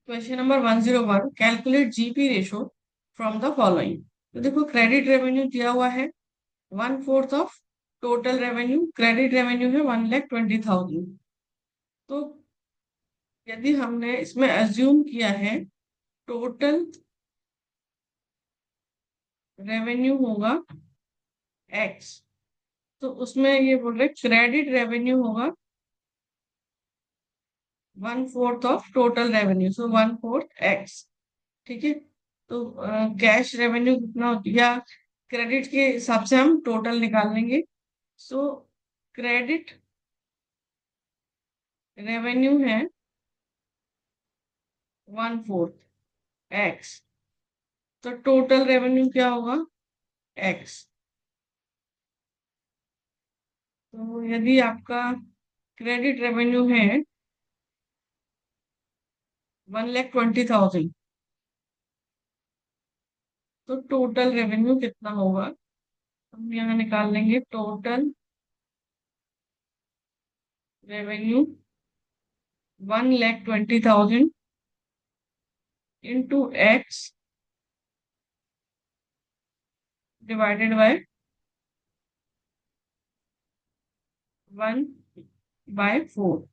Question number 101, calculate GP ratio from the following. तो देखो, credit revenue दिया हुआ है 1/4 of total revenue. Credit revenue है 1,20,000। तो यदि हमने इसमें अज्यूम किया है टोटल रेवेन्यू होगा एक्स, तो उसमें ये बोल रहे क्रेडिट रेवेन्यू होगा 1/4 of total revenue, so 1/4 x. ठीक है। तो कैश रेवेन्यू कितना या क्रेडिट के हिसाब से हम टोटल निकाल लेंगे। सो क्रेडिट रेवेन्यू है 1/4 एक्स, तो टोटल रेवेन्यू क्या होगा एक्स। तो यदि आपका क्रेडिट रेवेन्यू है 1,20,000, तो टोटल रेवेन्यू कितना होगा हम यहाँ निकाल लेंगे। Total revenue 1,20,000 into x divided by 1/4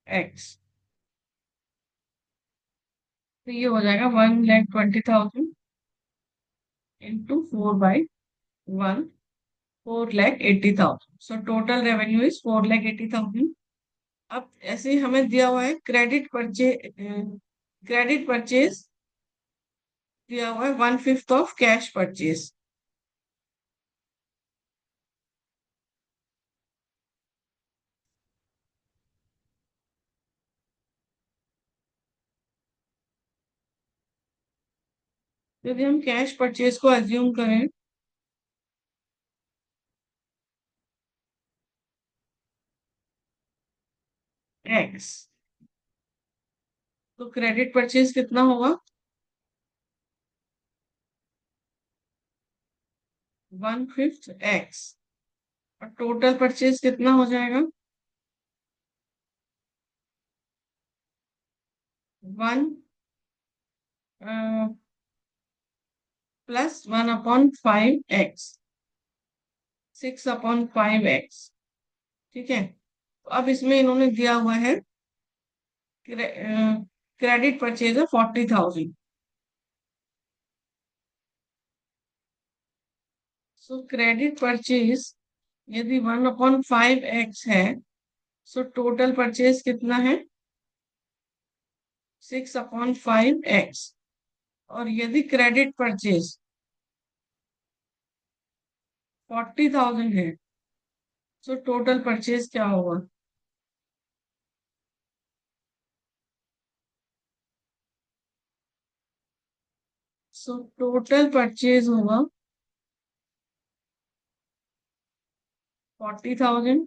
x. तो ये हो जाएगा 1,20,000 into 4/1, 4,80,000। So total revenue is 4,80,000। अब ऐसे ही हमें दिया हुआ है क्रेडिट परचेज दिया हुआ है 1/5 ऑफ कैश परचेज। यदि हम कैश परचेज को अज्यूम करें एक्स, तो क्रेडिट परचेज कितना होगा 1/5 एक्स, और टोटल परचेज कितना हो जाएगा 1 प्लस 1/5 एक्स, 6/5 एक्स। ठीक है। तो अब इसमें इन्होंने दिया हुआ है क्रेडिट परचेज है 40,000। सो क्रेडिट परचेज यदि 1/5 एक्स है, सो टोटल परचेज कितना है 6/5 एक्स। और यदि क्रेडिट परचेज 40,000 है, सो टोटल परचेज क्या होगा। सो टोटल परचेज होगा 40,000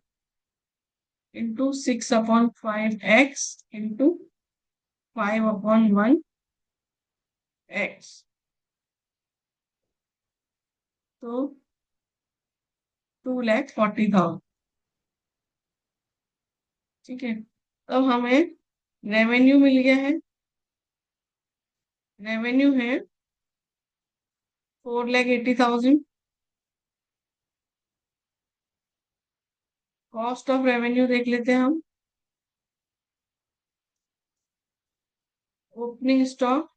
इंटू 6/5 एक्स इंटू 5/1 एक्स। तो 2,40,000। ठीक है। तो हमें रेवेन्यू मिल गया है। रेवेन्यू है 4,80,000। कॉस्ट ऑफ रेवेन्यू देख लेते हैं हम। Opening stock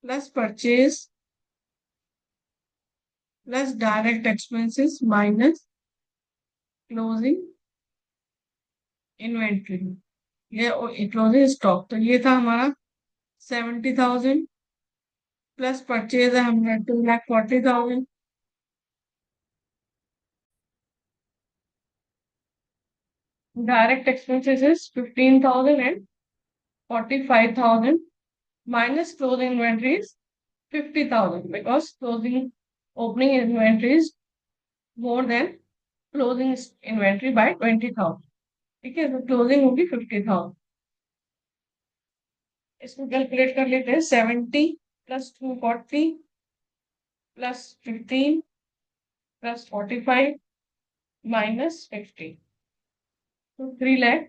plus purchase plus direct expenses minus closing inventory, ये क्लोजिंग स्टॉक। तो ये था हमारा 70,000 प्लस परचेज है हमारा 2,40,000। Direct expenses is 15,000 and 45,000 minus closing inventory is 50,000 because closing opening inventory is more than closing inventory by 20,000। ठीक है, तो क्लोजिंग होगी 50,000। इसको कैलकुलेट कर लेते हैं। 70 प्लस 240 प्लस 15 प्लस 45 माइनस 50, तो 3,00,000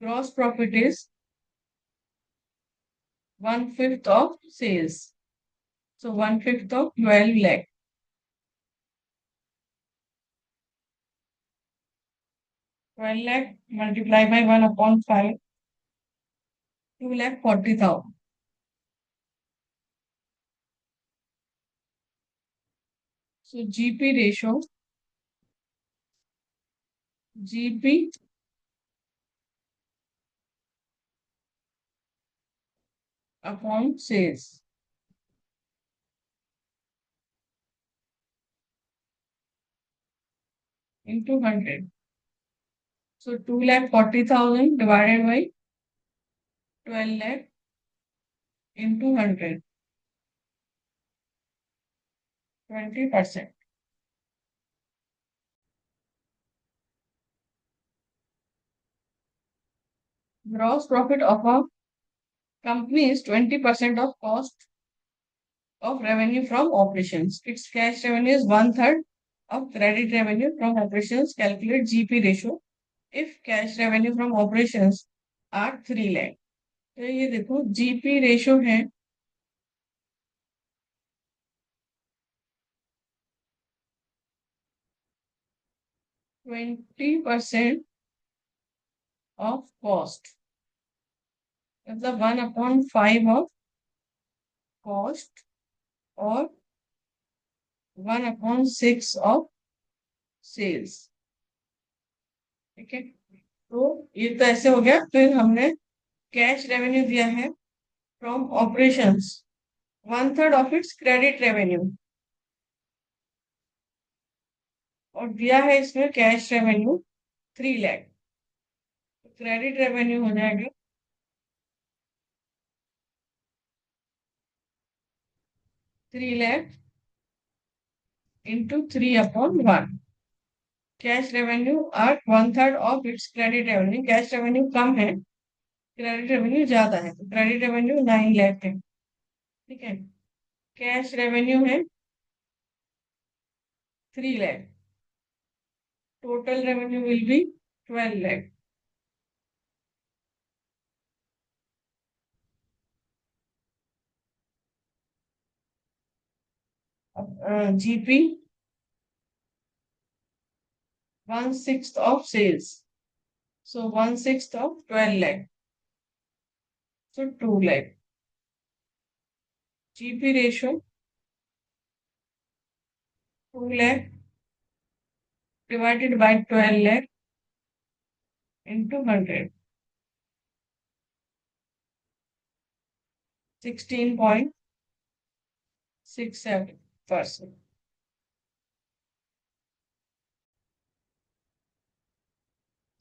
Gross profit is 1/5 of sales. So 1/5 of 12 lakh. 12 lakh multiplied by 1/5, 2,40,000. So GP ratio, GP upon sales into 100. So 2,40,000 divided by 12 lakh into 100, 20%. Gross profit of a company is 20% of cost of revenue from operations. Its cash revenue is 1/3 of credit revenue from operations. Calculate GP ratio if cash revenue from operations are 3 lakh. तो ये देखो GP ratio है 20% of cost, मतलब 1/5 of cost और 1/6 of sales. ठीक है, तो ये तो ऐसे हो गया। फिर हमने कैश रेवेन्यू दिया है from operations, 1/3 of its credit revenue, और दिया है इसमें cash revenue 3 lakh. Credit revenue हो जाएगा 3 lakh into 3/1। Cash revenue are 1/3 of its credit revenue. Cash revenue कम है, क्रेडिट रेवेन्यू ज्यादा है, तो क्रेडिट रेवेन्यू 9 लाख है। ठीक है, कैश रेवेन्यू है 3 lakh, total revenue will be 12 lakh. GP 1/6 of sales, so 1/6 of 12 lakh, so 2 lakh. GP ratio 2 lakh divided by 12 lakh into 100, 16.67%.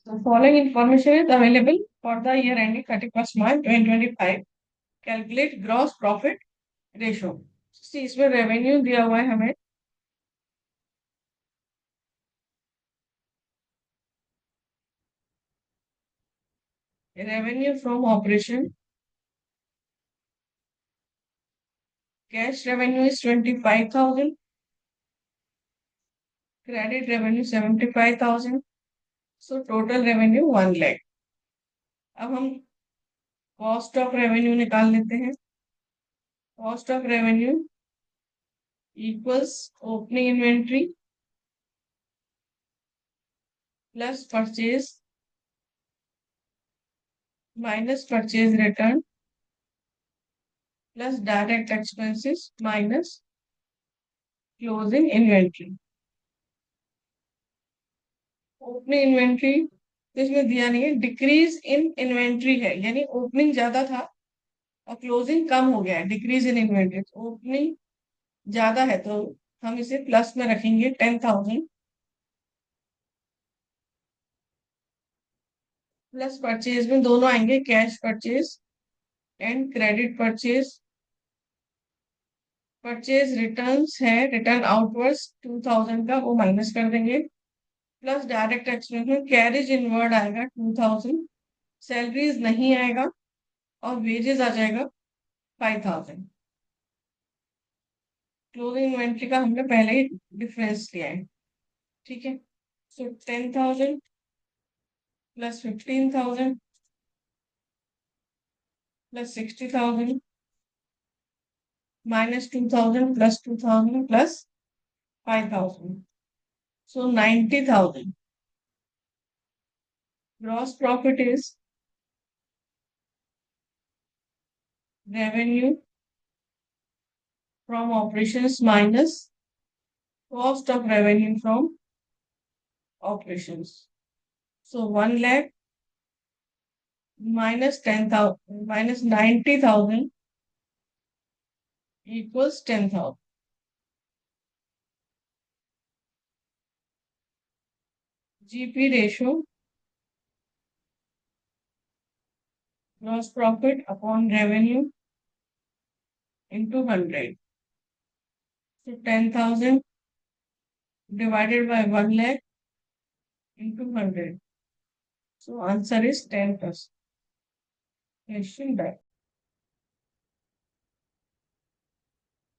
The following information is available for the year ending 31st March 2025. Calculate gross profit ratio. See, इसमें revenue दिया हुआ है हमें, revenue from operation, cash revenue is 25,000, credit revenue 75,000, so total revenue 1 lakh. अब हम cost of revenue निकाल लेते हैं। Cost of revenue equals opening inventory plus purchase minus purchase return plus direct expenses minus closing inventory. Opening inventory तो इसमें दिया नहीं है, डिक्रीज इन इन्वेंट्री है, यानी ओपनिंग ज्यादा था और क्लोजिंग कम हो गया है, डिक्रीज इन इन्वेंट्री। ओपनिंग ज्यादा है तो हम इसे प्लस में रखेंगे 10,000, प्लस परचेज में दोनों आएंगे, cash purchase and credit purchase. Purchase returns है, रिटर्न आउटवर्ड्स 2,000 का, वो माइनस कर देंगे, प्लस डायरेक्ट एक्सपेंस में कैरेज इनवर्ड आएगा 2,000, सैलरीज नहीं आएगा और वेजेस आ जाएगा 5,000। क्लोजिंग इन्वेंट्री का हमने पहले ही डिफरेंस लिया है। ठीक है, सो 10,000 plus 15,000 plus 60,000 minus 2,000 plus 2,000 plus 5,000. So 90,000. Gross profit is revenue from operations minus cost of revenue from operations. So 1 lakh minus 10,000 minus 90,000 equals 10,000. GP ratio, gross profit upon revenue into 100. So 10,000 divided by 1 lakh into 100. So answer is 10%. Question back.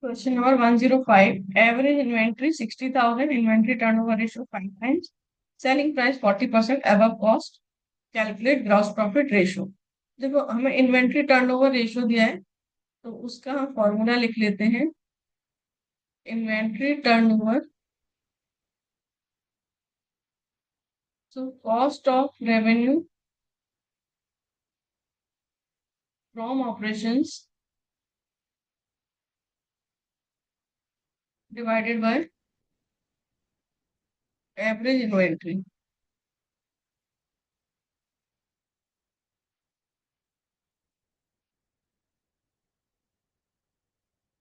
Question number 105. Average inventory 60,000. Inventory turnover ratio 5 times. Selling price 40% above cost. Calculate gross profit ratio. देखो हमें inventory turnover ratio दिया है तो उसका हम formula लिख लेते हैं. Inventory turnover, so cost of revenue from operations divided by average inventory.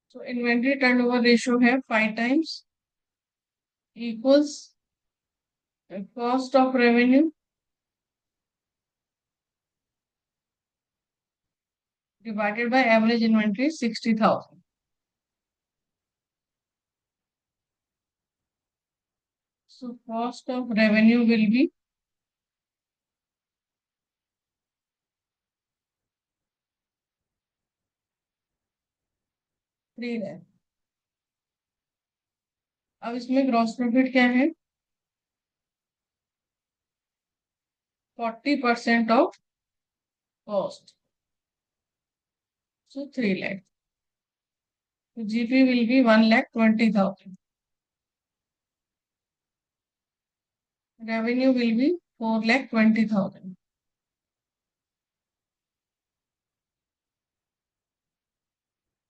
So inventory turnover ratio है 5 times equals cost of revenue divided by average inventory 60,000. So cost of revenue will be 3 lakh. अब इसमें gross profit क्या है? 40% of cost, so 3 lakh. So GP will be 1,20,000. Revenue will be 4,20,000.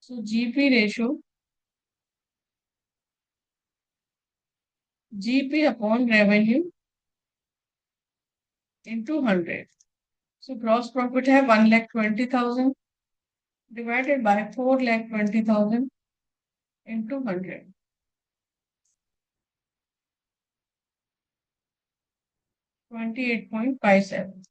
So GP ratio, GP upon revenue into 100. So gross profit है 1,20,000 divided by 4,20,000 into 100. 28.57.